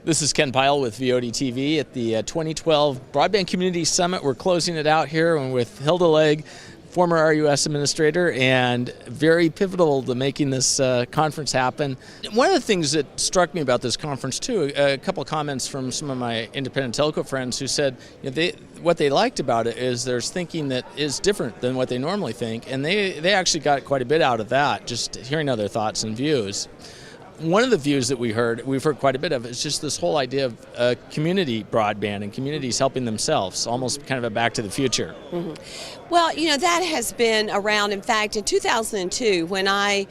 This is Ken Pyle with VOD TV at the 2012 Broadband Communities Summit. We're closing it out here and with Hilda Legg, former RUS administrator, and very pivotal to making this conference happen. One of the things that struck me about this conference too, a couple of comments from some of my independent telco friends who said what they liked about it is there's thinking that is different than what they normally think, and they actually got quite a bit out of that, just hearing other thoughts and views. One of the views that we've heard quite a bit of, is just this whole idea of community broadband and communities helping themselves, almost kind of a back to the future. Mm-hmm. Well, that has been around. In fact, in 2002, when I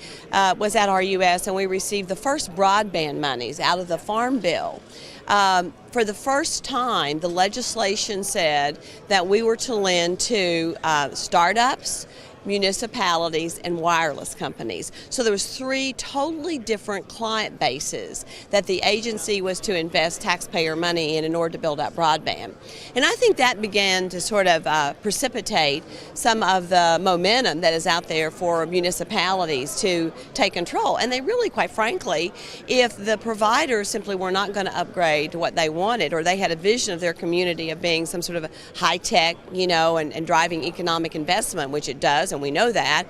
was at RUS and we received the first broadband monies out of the Farm Bill, for the first time, the legislation said that we were to lend to startups, municipalities, and wireless companies. So there was three totally different client bases that the agency was to invest taxpayer money in order to build up broadband. And I think that began to sort of precipitate some of the momentum that is out there for municipalities to take control. And they really, quite frankly, if the providers simply were not going to upgrade to what they wanted, or they had a vision of their community of being some sort of high-tech, and driving economic investment, which it does, and we know that,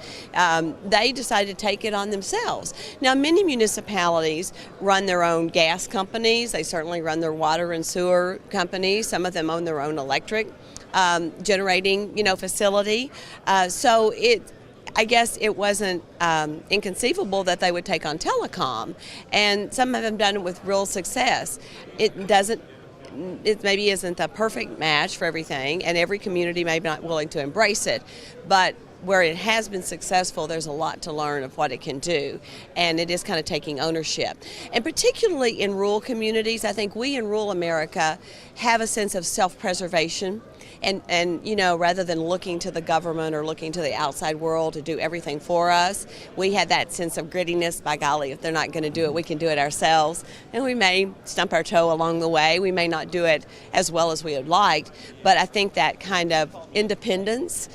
they decided to take it on themselves. Now, many municipalities run their own gas companies. They certainly run their water and sewer companies. Some of them own their own electric generating, facility. So I guess it wasn't inconceivable that they would take on telecom, and some of them done it with real success. It maybe isn't the perfect match for everything, and every community may be not willing to embrace it, but where it has been successful, there's a lot to learn of what it can do, and it is kind of taking ownership. And particularly in rural communities, I think we in rural America have a sense of self-preservation, and rather than looking to the government or looking to the outside world to do everything for us, we had that sense of grittiness. By golly, if they're not going to do it, we can do it ourselves. And we may stump our toe along the way. We may not do it as well as we would like, but I think that kind of independence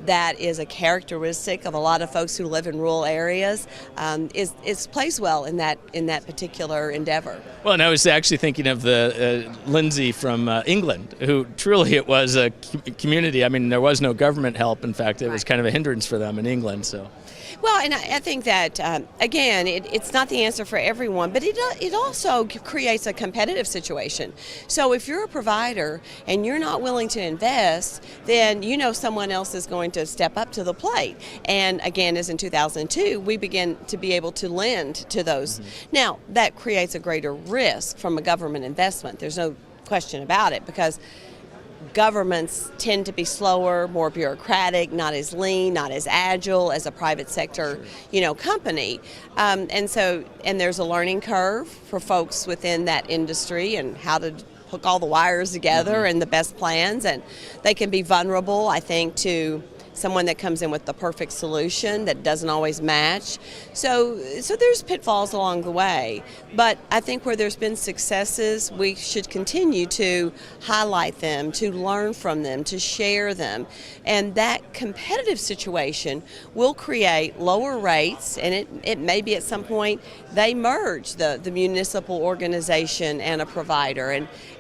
that is a characteristic of a lot of folks who live in rural areas is plays well in that particular endeavor. Well, and I was actually thinking of the Lindsay from England, who truly it was a community. I mean, there was no government help. In fact, it was kind of a hindrance for them in England. So. Well, and I think that, again, it's not the answer for everyone, but it also creates a competitive situation. So if you're a provider and you're not willing to invest, then someone else is going to step up to the plate. And again, as in 2002, we began to be able to lend to those. Mm-hmm. Now, that creates a greater risk from a government investment. There's no question about it, because governments tend to be slower, more bureaucratic, not as lean, not as agile as a private sector, company. And there's a learning curve for folks within that industry and how to hook all the wires together and the best plans. And they can be vulnerable, I think, to someone that comes in with the perfect solution that doesn't always match. So there's pitfalls along the way. But I think where there's been successes, we should continue to highlight them, to learn from them, to share them. And that competitive situation will create lower rates, and it may be at some point they merge the municipal organization and a provider,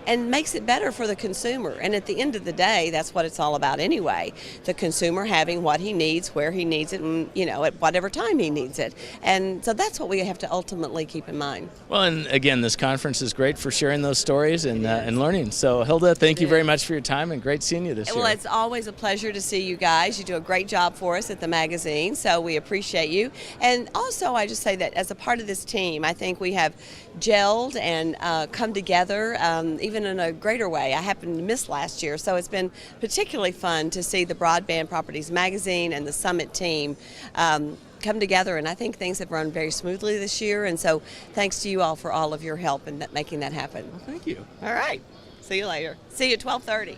and makes it better for the consumer. And at the end of the day, that's what it's all about anyway. The consumer having what he needs, where he needs it, and at whatever time he needs it. And so that's what we have to ultimately keep in mind. Well, and again, this conference is great for sharing those stories and learning. So Hilda, thank you very much for your time, and great seeing you this year. Well, it's always a pleasure to see you guys. You do a great job for us at the magazine, so we appreciate you. And also, I just say that as a part of this team, I think we have gelled and come together even in a greater way. I happened to miss last year, so it's been particularly fun to see the Broadband Properties magazine and the Summit team come together, and I think things have run very smoothly this year, and so thanks to you all for all of your help in making that happen. Well, thank you. All right. See you later. See you at 12:30.